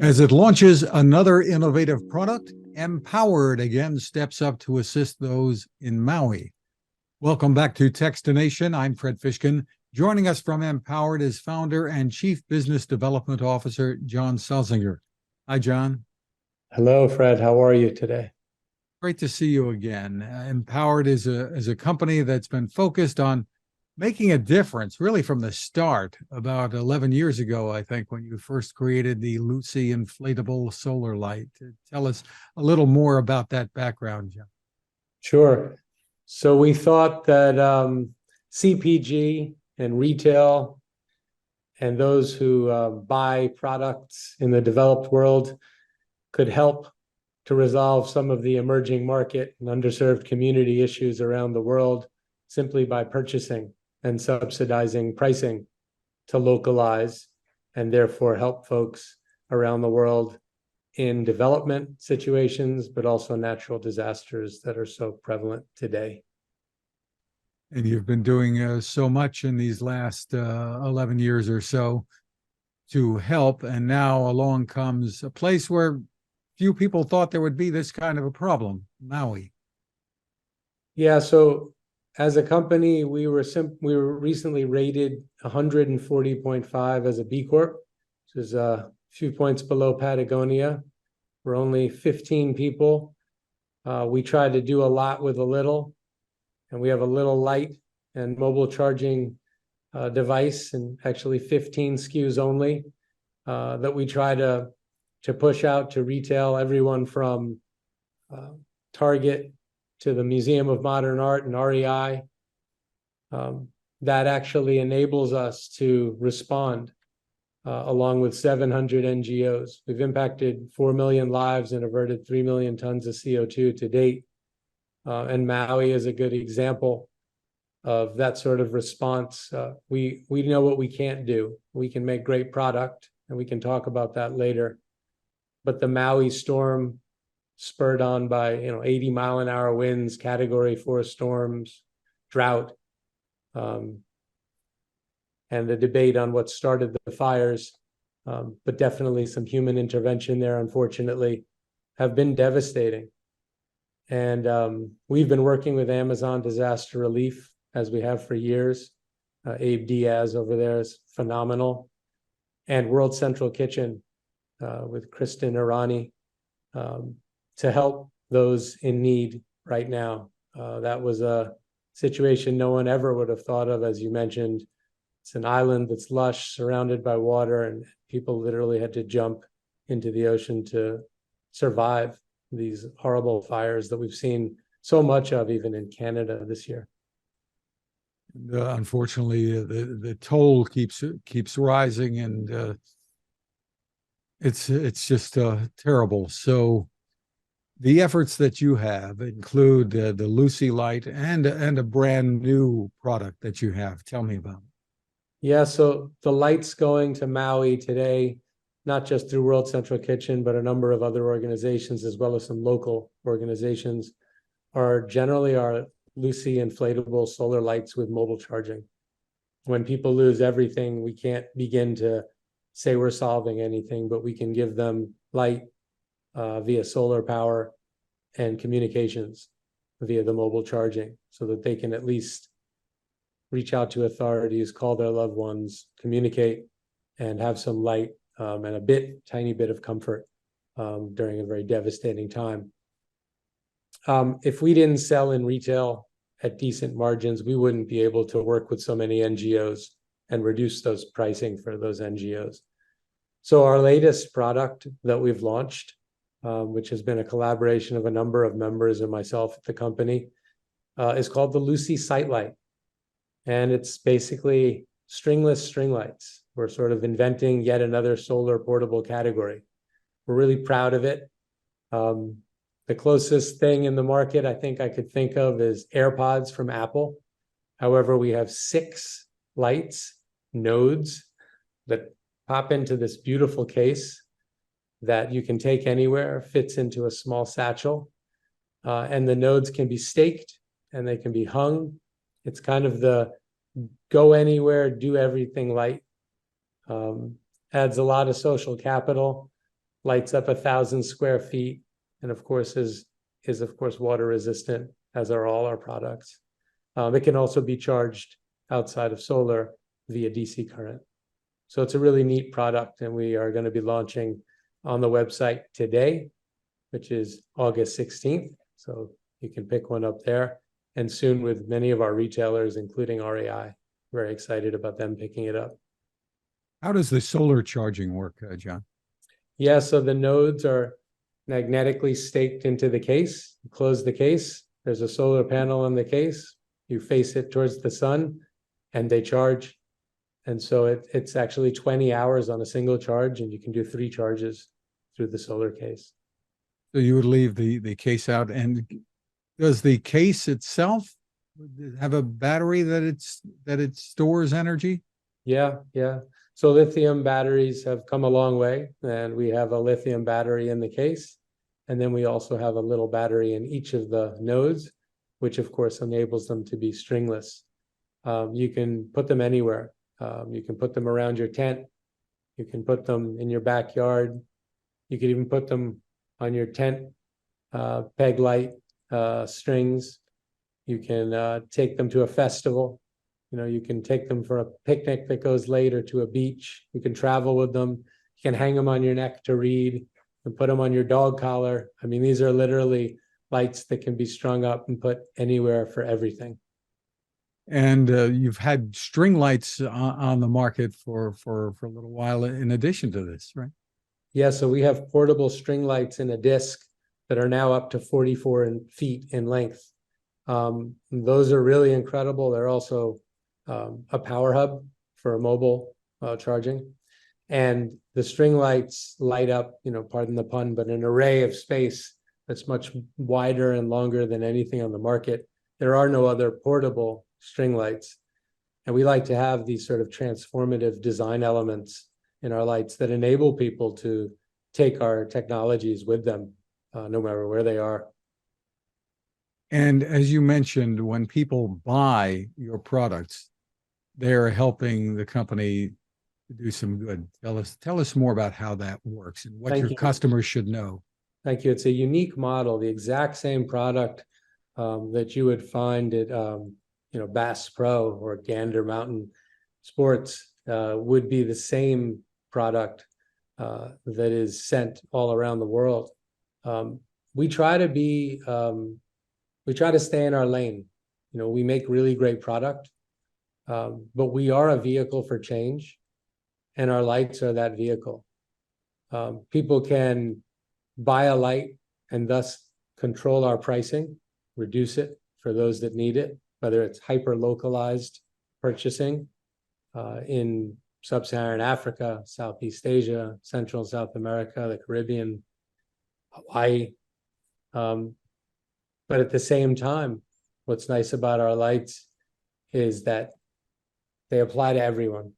As it launches another innovative product, MPOWERD again steps up to assist those in Maui. Welcome back to Techstination. I'm Fred Fishkin. Joining us from MPOWERD is founder and chief business development officer, John Salzinger. Hi, John. Hello, Fred. How are you today? Great to see you again. MPOWERD is a company that's been focused on making a difference really from the start. About 11 years ago, I think, when you first created the Luci inflatable solar light. Tell us a little more about that background, John. Sure. So we thought that CPG and retail and those who buy products in the developed world could help to resolve some of the emerging market and underserved community issues around the world simply by purchasing and subsidizing pricing to localize and therefore help folks around the world in development situations, but also natural disasters that are so prevalent today. And you've been doing so much in these last 11 years or so to help. And now along comes a place where few people thought there would be this kind of a problem, Maui. Yeah, so as a company, we were recently rated 140.5 as a B Corp, which is a few points below Patagonia. We're only 15 people. We try to do a lot with a little, and we have a little light and mobile charging device, and actually 15 SKUs only that we try to push out to retail, everyone from Target to the Museum of Modern Art and REI. That actually enables us to respond along with 700 NGOs. We've impacted 4 million lives and averted 3 million tons of CO2 to date. And Maui is a good example of that sort of response. We know what we can't do. We can make great product, and we can talk about that later. But the Maui storm, spurred on by 80-mile-an-hour winds, Category 4 storms, drought, and the debate on what started the fires, but definitely some human intervention there, unfortunately, have been devastating. And we've been working with Amazon Disaster Relief, as we have for years. Abe Diaz over there is phenomenal. And World Central Kitchen with Kristen Irani to help those in need right now. That was a situation no one ever would have thought of. As you mentioned, it's an island that's lush, surrounded by water, and people literally had to jump into the ocean to survive these horrible fires that we've seen so much of even in Canada this year. Unfortunately, the toll keeps rising, and it's just terrible. So the efforts that you have include the Luci light and a brand new product that you have. Tell me about it. Yeah, so the lights going to Maui today, not just through World Central Kitchen, but a number of other organizations, as well as some local organizations, are generally our Luci inflatable solar lights with mobile charging. When people lose everything, we can't begin to say we're solving anything, but we can give them light via solar power and communications via the mobile charging, so that they can at least reach out to authorities, call their loved ones, communicate, and have some light and a tiny bit of comfort during a very devastating time. If we didn't sell in retail at decent margins, we wouldn't be able to work with so many NGOs and reduce those pricing for those NGOs. So our latest product that we've launched, which has been a collaboration of a number of members and myself at the company, is called the Luci Site Light. And it's basically stringless string lights. We're sort of inventing yet another solar portable category. We're really proud of it. The closest thing in the market I think I could think of is AirPods from Apple. However, we have 6 lights, nodes, that pop into this beautiful case that you can take anywhere, fits into a small satchel, and the nodes can be staked and they can be hung. It's kind of the go anywhere, do everything light. Adds a lot of social capital lights up 1,000 square feet, and of course is of course water resistant, as are all our products. It can also be charged outside of solar via DC current. So it's a really neat product, and we are going to be launching on the website today, which is August 16th. So you can pick one up there, and soon with many of our retailers, including REI. Very excited about them picking it up. How does the solar charging work, John? Yeah, so the nodes are magnetically staked into the case. You close the case, there's a solar panel on the case, you face it towards the sun, and they charge. And so it's actually 20 hours on a single charge, and you can do 3 charges through the solar case. So you would leave the case out, and does the case itself have a battery that it stores energy? Yeah. So lithium batteries have come a long way, and we have a lithium battery in the case. And then we also have a little battery in each of the nodes, which of course enables them to be stringless. You can put them anywhere. You can put them around your tent. You can put them in your backyard. You can even put them on your tent peg light strings. You can take them to a festival. You can take them for a picnic that goes late, or to a beach. You can travel with them. You can hang them on your neck to read, and put them on your dog collar. I mean, these are literally lights that can be strung up and put anywhere for everything. And you've had string lights on the market for a little while in addition to this, right? Yeah, so we have portable string lights in a disc that are now up to 44 feet in length. Those are really incredible. They're also a power hub for mobile charging. And the string lights light up, pardon the pun, but an array of space that's much wider and longer than anything on the market. There are no other portable string lights. And we like to have these sort of transformative design elements in our lights that enable people to take our technologies with them, no matter where they are. And as you mentioned, when people buy your products, they're helping the company to do some good. Tell us more about how that works and what your customers should know. Thank you. It's a unique model. The exact same product that you would find at Bass Pro or Gander Mountain Sports would be the same product that is sent all around the world. We try to stay in our lane. We make really great product, but we are a vehicle for change, and our lights are that vehicle. People can buy a light and thus control our pricing, reduce it for those that need it, whether it's hyper-localized purchasing in Sub-Saharan Africa, Southeast Asia, Central and South America, the Caribbean, Hawaii. But at the same time, what's nice about our lights is that they apply to everyone.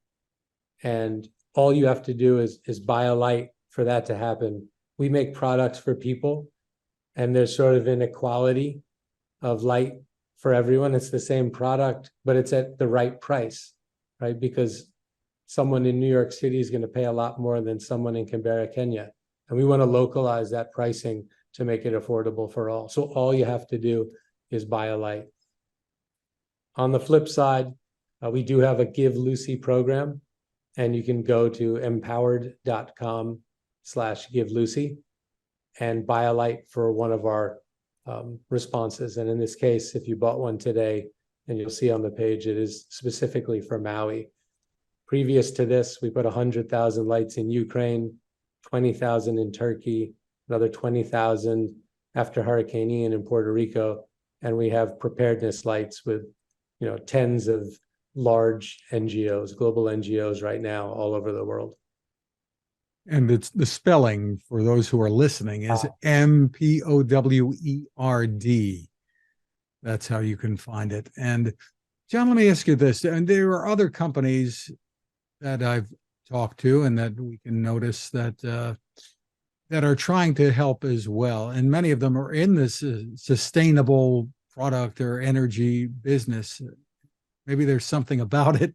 And all you have to do is buy a light for that to happen. We make products for people, and there's sort of an equality of light for everyone. It's the same product, but it's at the right price, right? Because someone in New York City is going to pay a lot more than someone in Canberra, Kenya. And we want to localize that pricing to make it affordable for all. So all you have to do is buy a light. On the flip side, we do have a Give Luci program, and you can go to empowered.com/Give Luci and buy a light for one of our responses. And in this case, if you bought one today, and you'll see on the page, it is specifically for Maui. Previous to this, we put 100,000 lights in Ukraine, 20,000 in Turkey, another 20,000 after Hurricane Ian in Puerto Rico. And we have preparedness lights with, tens of large NGOs, global NGOs right now all over the world. And it's the spelling for those who are listening is MPOWERD. That's how you can find it. And John, let me ask you this. And there are other companies that I've talked to and that we can notice that that are trying to help as well. And many of them are in this sustainable product or energy business. Maybe there's something about it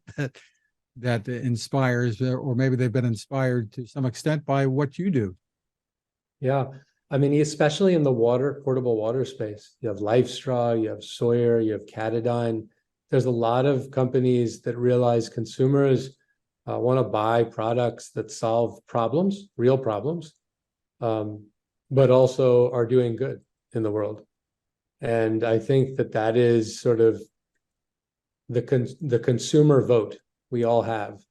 that inspires, or maybe they've been inspired to some extent by what you do. Yeah. I mean, especially in the portable water space, you have Life Straw, you have Sawyer, you have Catadine. There's a lot of companies that realize consumers want to buy products that solve problems, real problems, but also are doing good in the world. And I think that that is sort of the consumer vote we all have.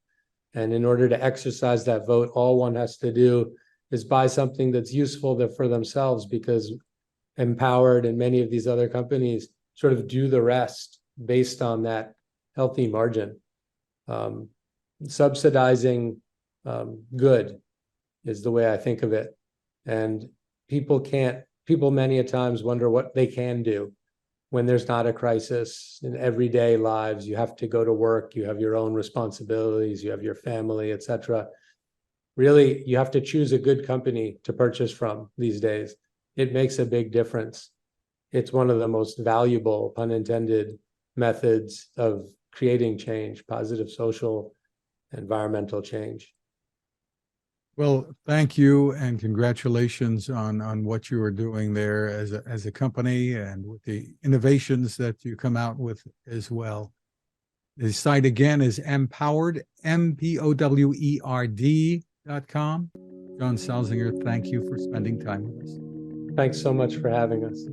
And in order to exercise that vote, all one has to do is buy something that's useful for themselves, because MPOWERD and many of these other companies sort of do the rest based on that healthy margin. Subsidizing good is the way I think of it. And people many a times wonder what they can do when there's not a crisis. In everyday lives, you have to go to work, you have your own responsibilities, you have your family, etc. Really, you have to choose a good company to purchase from these days. It makes a big difference. It's one of the most valuable, pun intended, methods of creating change, positive social, environmental change. Well, thank you and congratulations on what you are doing there as a company and with the innovations that you come out with as well. The site again is MPOWERD, MPOWERD.com. John Salzinger, thank you for spending time with us. Thanks so much for having us.